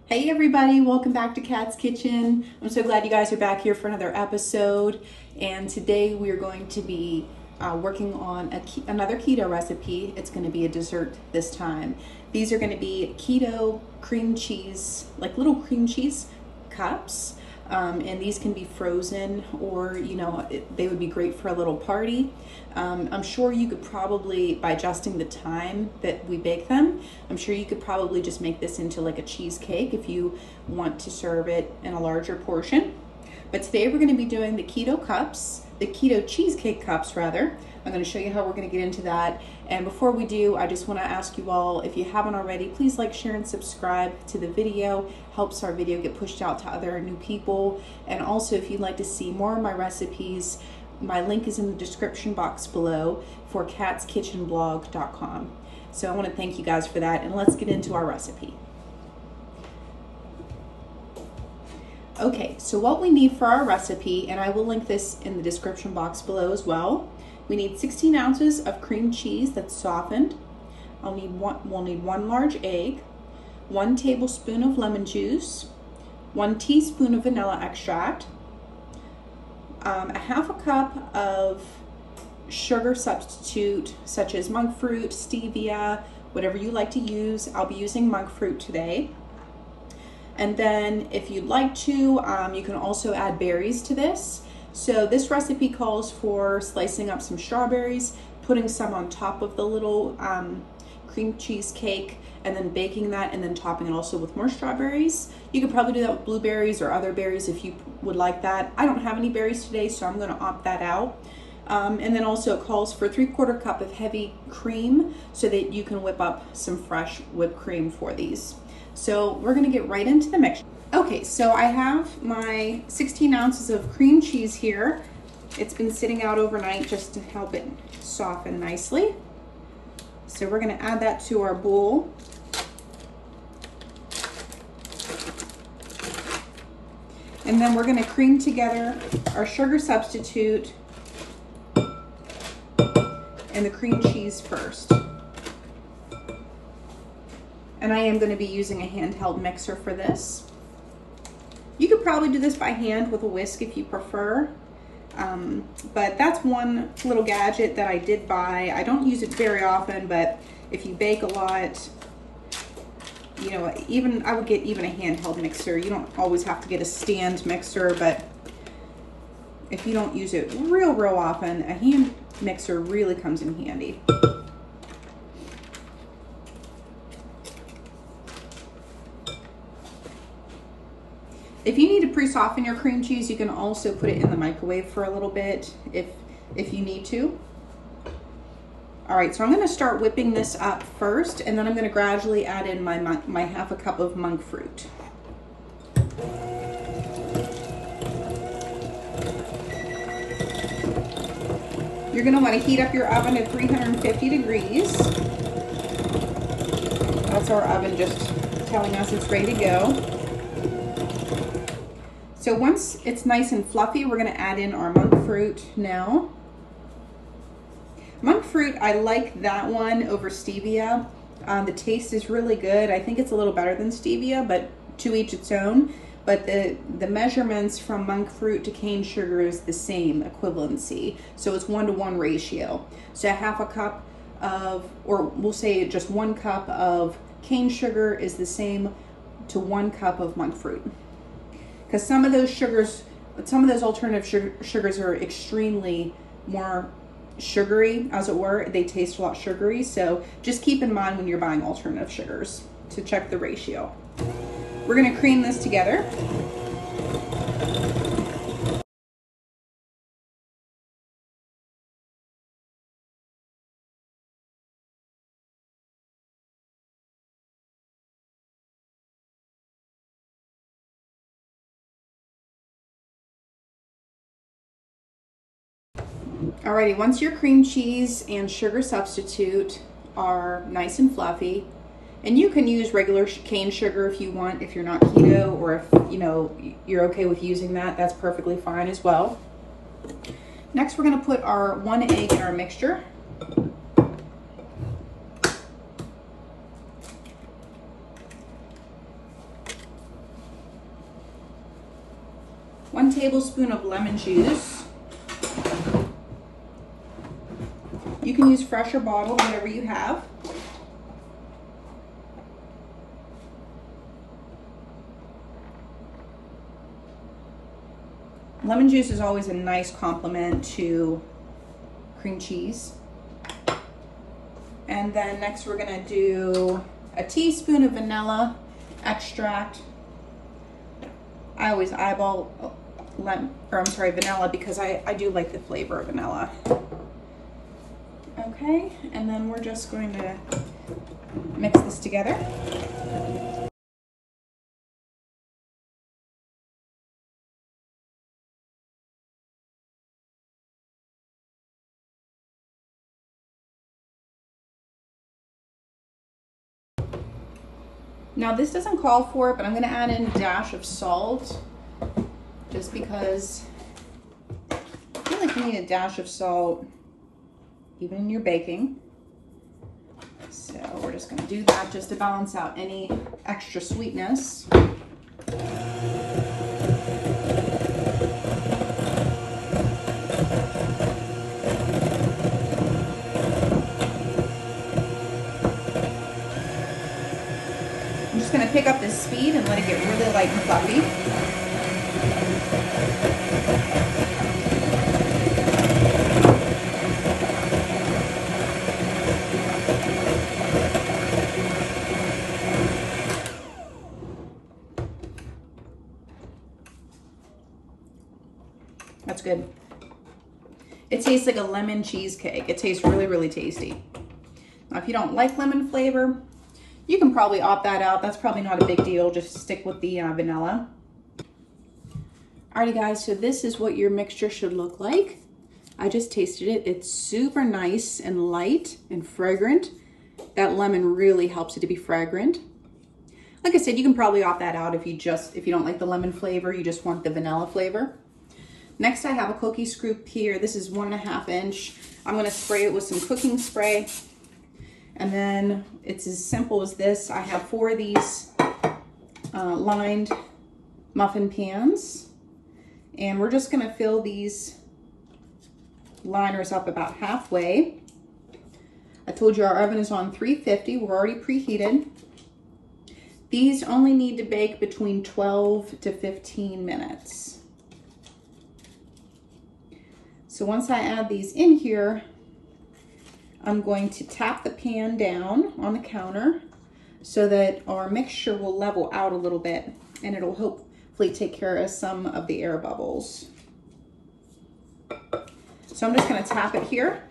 Hey everybody, welcome back to Kat's Kitchen. I'm so glad you guys are back here for another episode. And today we are going to be working on another keto recipe. It's going to be a dessert this time. These are going to be keto cream cheese, like little cream cheese cups. And these can be frozen or, they would be great for a little party. I'm sure you could probably, by adjusting the time that we bake them, I'm sure you could probably just make this into like a cheesecake if you want to serve it in a larger portion. But today we're going to be doing the keto cups, the keto cheesecake cups rather. I'm going to show you how we're going to get into that. And before we do, I just want to ask you all, if you haven't already, please like, share, and subscribe to the video. Helps our video get pushed out to other new people. And also, if you'd like to see more of my recipes, my link is in the description box below for catskitchenblog.com. So I want to thank you guys for that, and let's get into our recipe. Okay, so what we need for our recipe, and I will link this in the description box below as well. We need 16 ounces of cream cheese that's softened. We'll need one large egg, 1 tablespoon of lemon juice, 1 teaspoon of vanilla extract, a half a cup of sugar substitute such as monk fruit, stevia, whatever you like to use. I'll be using monk fruit today. And then if you'd like to, you can also add berries to this. So this recipe calls for slicing up some strawberries, putting some on top of the little cream cheese cake, and then baking that and then topping it also with more strawberries. You could probably do that with blueberries or other berries if you would like that. I don't have any berries today, so I'm going to opt that out. And then also it calls for 3/4 cup of heavy cream so that you can whip up some fresh whipped cream for these. So we're going to get right into the mix. Okay, so I have my 16 ounces of cream cheese here. It's been sitting out overnight just to help it soften nicely. So we're going to add that to our bowl. And then we're going to cream together our sugar substitute and the cream cheese first. And I am going to be using a handheld mixer for this. You could probably do this by hand with a whisk if you prefer. But that's one little gadget that I did buy. I don't use it very often, but if you bake a lot, I would get even a handheld mixer. You don't always have to get a stand mixer, but if you don't use it real often, a hand mixer really comes in handy. If you need to pre-soften your cream cheese, you can also put it in the microwave for a little bit if you need to. All right, so I'm going to start whipping this up first, and then I'm going to gradually add in my half a cup of monk fruit. You're going to want to heat up your oven at 350 degrees. That's our oven just telling us it's ready to go. So once it's nice and fluffy, we're going to add in our monk fruit now. Monk fruit, I like that one over stevia. The taste is really good. I think it's a little better than stevia, but to each its own. But the measurements from monk fruit to cane sugar is the same equivalency. So it's 1-to-1 ratio. So half a cup of, or we'll say just 1 cup of cane sugar is the same to 1 cup of monk fruit. Because some of those alternative sugars are extremely more sugary, as it were. They taste a lot sugary. So just keep in mind when you're buying alternative sugars to check the ratio. We're going to cream this together. Alrighty, once your cream cheese and sugar substitute are nice and fluffy, and you can use regular cane sugar if you want, if you're not keto, or if you're okay with using that, that's perfectly fine as well. Next, we're going to put our 1 egg in our mixture. 1 tablespoon of lemon juice. You can use fresh or bottled, whatever you have. Lemon juice is always a nice complement to cream cheese. And then next we're gonna do a teaspoon of vanilla extract. I always eyeball vanilla because I do like the flavor of vanilla. Okay, and then we're just going to mix this together. Now this doesn't call for it, but I'm going to add in a dash of salt just because I feel like you need a dash of salt even in your baking. So we're just going to do that just to balance out any extra sweetness. I'm just going to pick up the speed and let it get really light and fluffy. That's good. It tastes like a lemon cheesecake. It tastes really, really tasty. Now, if you don't like lemon flavor, you can probably opt that out. That's probably not a big deal. Just stick with the vanilla. Alrighty guys, so this is what your mixture should look like. I just tasted it. It's super nice and light and fragrant. That lemon really helps it to be fragrant. Like I said, you can probably opt that out if you don't like the lemon flavor, you just want the vanilla flavor. Next, I have a cookie scoop here. This is 1.5 inch. I'm gonna spray it with some cooking spray. And then it's as simple as this. I have 4 of these lined muffin pans. And we're just gonna fill these liners up about halfway. I told you our oven is on 350. We're already preheated. These only need to bake between 12 to 15 minutes. So once I add these in here, I'm going to tap the pan down on the counter so that our mixture will level out a little bit and it'll hopefully take care of some of the air bubbles. So I'm just going to tap it here.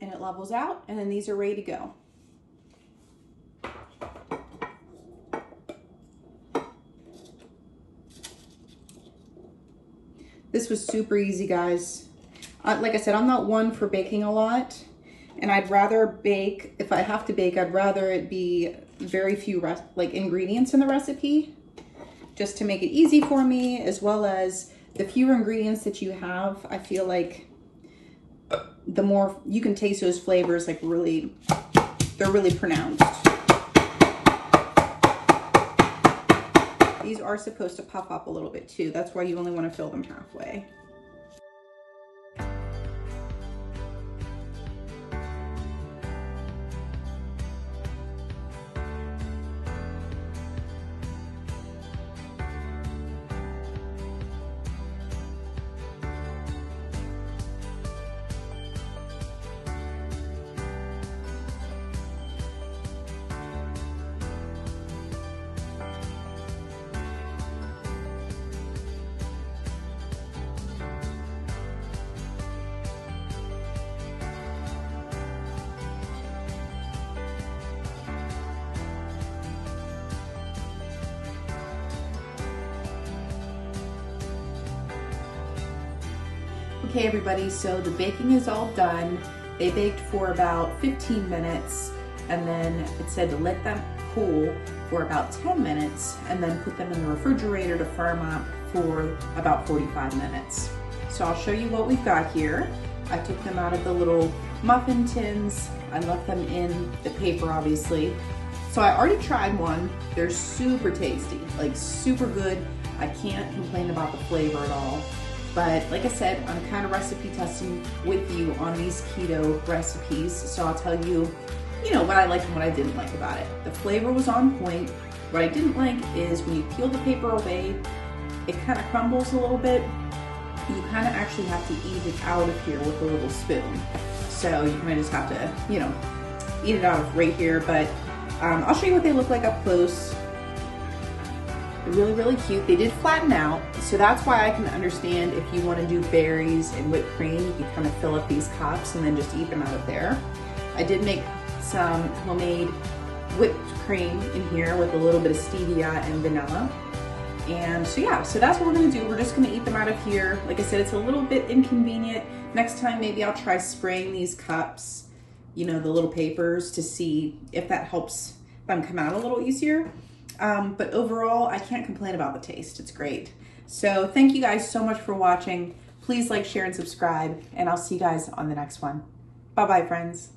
And it levels out, and then these are ready to go. This was super easy, guys. Like I said, I'm not one for baking a lot, and I'd rather bake, if I have to bake, I'd rather it be very few ingredients in the recipe, just to make it easy for me, as well as the fewer ingredients that you have, I feel like the more you can taste those flavors, like really, they're really pronounced. These are supposed to puff up a little bit too. That's why you only want to fill them halfway. Okay everybody, so the baking is all done. They baked for about 15 minutes and then it said to let them cool for about 10 minutes and then put them in the refrigerator to firm up for about 45 minutes. So I'll show you what we've got here. I took them out of the little muffin tins. I left them in the paper obviously. So I already tried one. They're super tasty, like super good. I can't complain about the flavor at all. But like I said, I'm kind of recipe testing with you on these keto recipes. So I'll tell you, what I liked and what I didn't like about it. The flavor was on point. What I didn't like is when you peel the paper away, it kind of crumbles a little bit. You kind of actually have to eat it out of here with a little spoon. So you kind of just have to, eat it out of right here. But I'll show you what they look like up close. They're really, really cute. They did flatten out, so that's why I can understand if you want to do berries and whipped cream, you can kind of fill up these cups and then just eat them out of there. I did make some homemade whipped cream in here with a little bit of stevia and vanilla. And so yeah, so that's what we're gonna do. We're just gonna eat them out of here. Like I said, it's a little bit inconvenient. Next time, maybe I'll try spraying these cups, the little papers, to see if that helps them come out a little easier. But overall, I can't complain about the taste. It's great. So thank you guys so much for watching. Please like, share, and subscribe, and I'll see you guys on the next one. Bye-bye, friends.